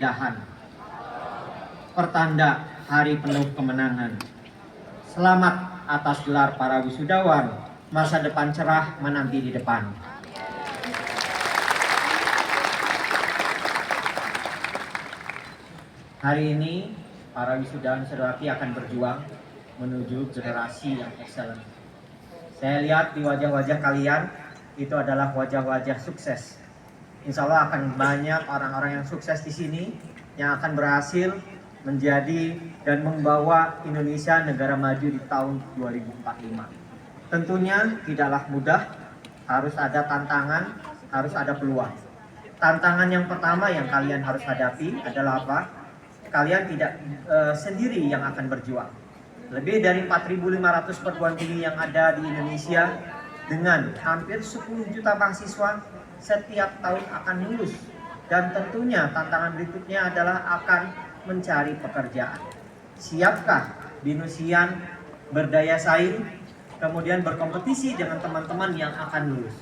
Dahan, pertanda hari penuh kemenangan. Selamat atas gelar para wisudawan, masa depan cerah menanti di depan. Hari ini, para wisudawan saudari akan berjuang menuju generasi yang excellent. Saya lihat di wajah-wajah kalian, itu adalah wajah-wajah sukses. Insya Allah akan banyak orang-orang yang sukses di sini yang akan berhasil menjadi dan membawa Indonesia negara maju di tahun 2045. Tentunya tidaklah mudah, harus ada tantangan, harus ada peluang. Tantangan yang pertama yang kalian harus hadapi adalah apa? Kalian tidak sendiri yang akan berjuang. Lebih dari 4.500 perguruan tinggi yang ada di Indonesia dengan hampir 10 juta mahasiswa setiap tahun akan lulus, dan tentunya tantangan berikutnya adalah akan mencari pekerjaan. Siapkah Binusian berdaya saing, kemudian berkompetisi dengan teman-teman yang akan lulus?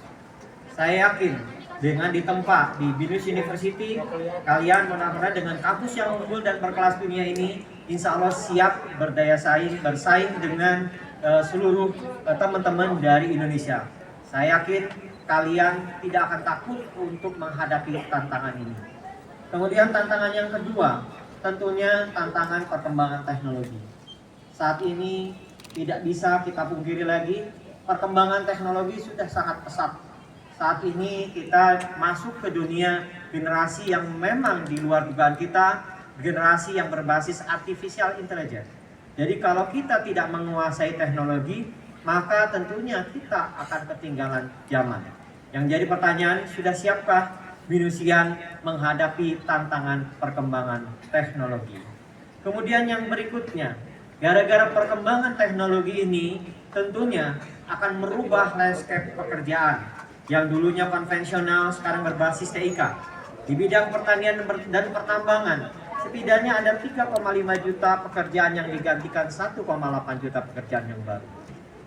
Saya yakin dengan ditempa di Binus University, kalian benar-benar dengan kampus yang unggul dan berkelas dunia ini, insya Allah siap berdaya saing, bersaing dengan seluruh teman-teman dari Indonesia. Saya yakin kalian tidak akan takut untuk menghadapi tantangan ini. Kemudian tantangan yang kedua, tentunya tantangan perkembangan teknologi. Saat ini tidak bisa kita pungkiri lagi, perkembangan teknologi sudah sangat pesat. Saat ini kita masuk ke dunia generasi yang memang di luar dugaan kita, generasi yang berbasis artificial intelligence. Jadi kalau kita tidak menguasai teknologi, maka tentunya kita akan ketinggalan zaman. Yang jadi pertanyaan, sudah siapkah Binusian menghadapi tantangan perkembangan teknologi? Kemudian yang berikutnya, gara-gara perkembangan teknologi ini tentunya akan merubah landscape pekerjaan yang dulunya konvensional sekarang berbasis TIK. Di bidang pertanian dan pertambangan, setidaknya ada 3,5 juta pekerjaan yang digantikan 1,8 juta pekerjaan yang baru.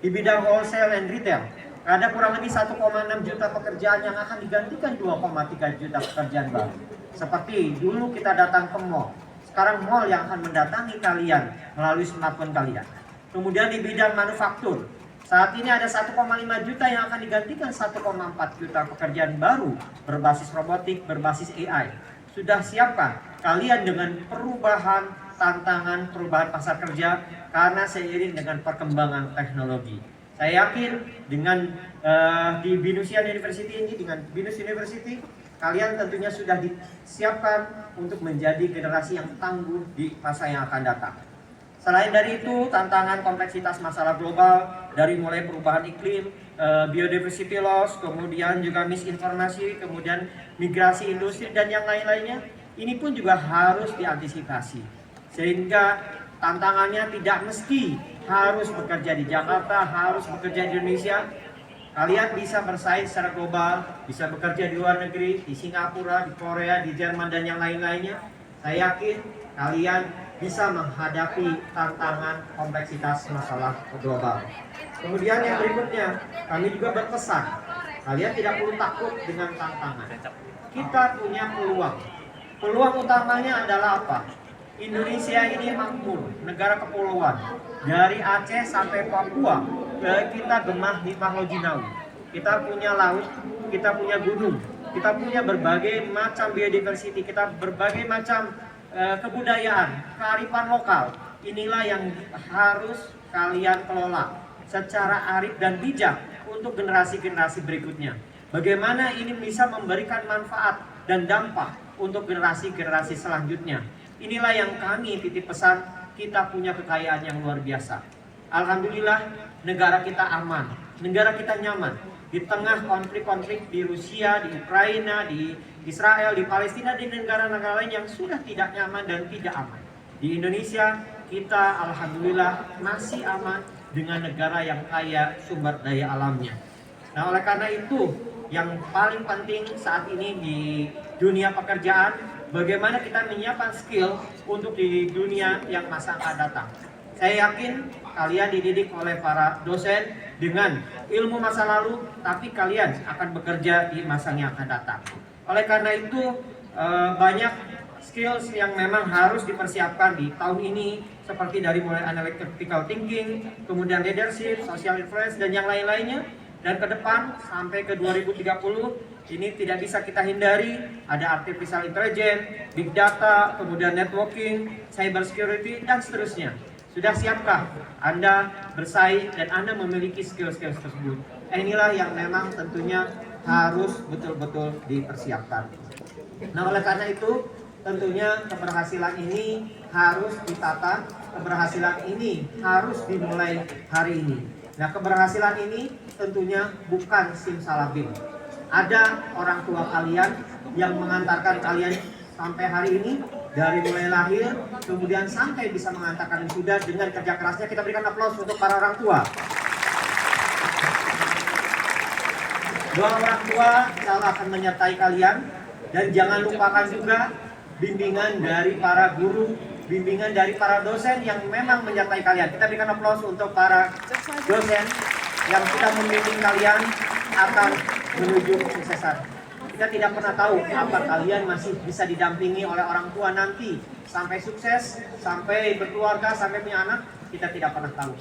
Di bidang wholesale and retail, ada kurang lebih 1,6 juta pekerjaan yang akan digantikan 2,3 juta pekerjaan baru. Seperti dulu kita datang ke mall, sekarang mall yang akan mendatangi kalian melalui smartphone kalian. Kemudian di bidang manufaktur, saat ini ada 1,5 juta yang akan digantikan 1,4 juta pekerjaan baru berbasis robotik, berbasis AI. Sudah siapkah kalian dengan perubahan tantangan, perubahan pasar kerja karena seiring dengan perkembangan teknologi? Saya yakin dengan di Binusian University ini, dengan Binus University, kalian tentunya sudah disiapkan untuk menjadi generasi yang tangguh di masa yang akan datang. Selain dari itu, tantangan kompleksitas masalah global, dari mulai perubahan iklim, biodiversity loss, kemudian juga misinformasi, kemudian migrasi industri, dan yang lain-lainnya, ini pun juga harus diantisipasi. Sehingga tantangannya tidak mesti harus bekerja di Jakarta, harus bekerja di Indonesia. Kalian bisa bersaing secara global, bisa bekerja di luar negeri, di Singapura, di Korea, di Jerman, dan yang lain-lainnya. Saya yakin kalian bisa menghadapi tantangan kompleksitas masalah global. Kemudian yang berikutnya, kami juga berpesan, kalian tidak perlu takut dengan tantangan. Kita punya peluang. Peluang utamanya adalah apa? Indonesia ini makmur, negara kepulauan. Dari Aceh sampai Papua, kita gemah limpah lojinawi. Kita punya laut, kita punya gunung, kita punya berbagai macam biodiversity, kita berbagai macam kebudayaan, kearifan lokal. Inilah yang harus kalian kelola secara arif dan bijak untuk generasi-generasi berikutnya. Bagaimana ini bisa memberikan manfaat dan dampak untuk generasi-generasi selanjutnya. Inilah yang kami titip pesan, kita punya kekayaan yang luar biasa. Alhamdulillah negara kita aman, negara kita nyaman. Di tengah konflik-konflik di Rusia, di Ukraina, di Israel, di Palestina, di negara-negara lain yang sudah tidak nyaman dan tidak aman. Di Indonesia kita alhamdulillah masih aman dengan negara yang kaya sumber daya alamnya. Nah, oleh karena itu yang paling penting saat ini di dunia pekerjaan, bagaimana kita menyiapkan skill untuk di dunia yang masa akan datang. Saya yakin kalian dididik oleh para dosen dengan ilmu masa lalu, tapi kalian akan bekerja di masa yang akan datang. Oleh karena itu banyak skills yang memang harus dipersiapkan di tahun ini, seperti dari mulai analytical thinking, kemudian leadership, social influence, dan yang lain-lainnya. Dan ke depan sampai ke 2030 ini tidak bisa kita hindari, ada artificial intelligence, big data, kemudian networking, cyber security, dan seterusnya. Sudah siapkah Anda bersaing dan Anda memiliki skill-skill tersebut? Inilah yang memang tentunya harus betul-betul dipersiapkan. Nah, oleh karena itu tentunya keberhasilan ini harus ditata, keberhasilan ini harus dimulai hari ini. Nah, keberhasilan ini tentunya bukan simsalabim. Ada orang tua kalian yang mengantarkan kalian sampai hari ini, dari mulai lahir, kemudian sampai bisa mengantarkan wisuda dengan kerja kerasnya. Kita berikan aplaus untuk para orang tua. Dua orang tua selalu akan menyertai kalian, dan jangan lupakan juga bimbingan dari para guru, bimbingan dari para dosen yang memang menyertai kalian. Kita berikan aplaus untuk para dosen yang sudah membimbing kalian akan menuju kesuksesan. Kita tidak pernah tahu apa kalian masih bisa didampingi oleh orang tua nanti sampai sukses, sampai berkeluarga, sampai punya anak. Kita tidak pernah tahu.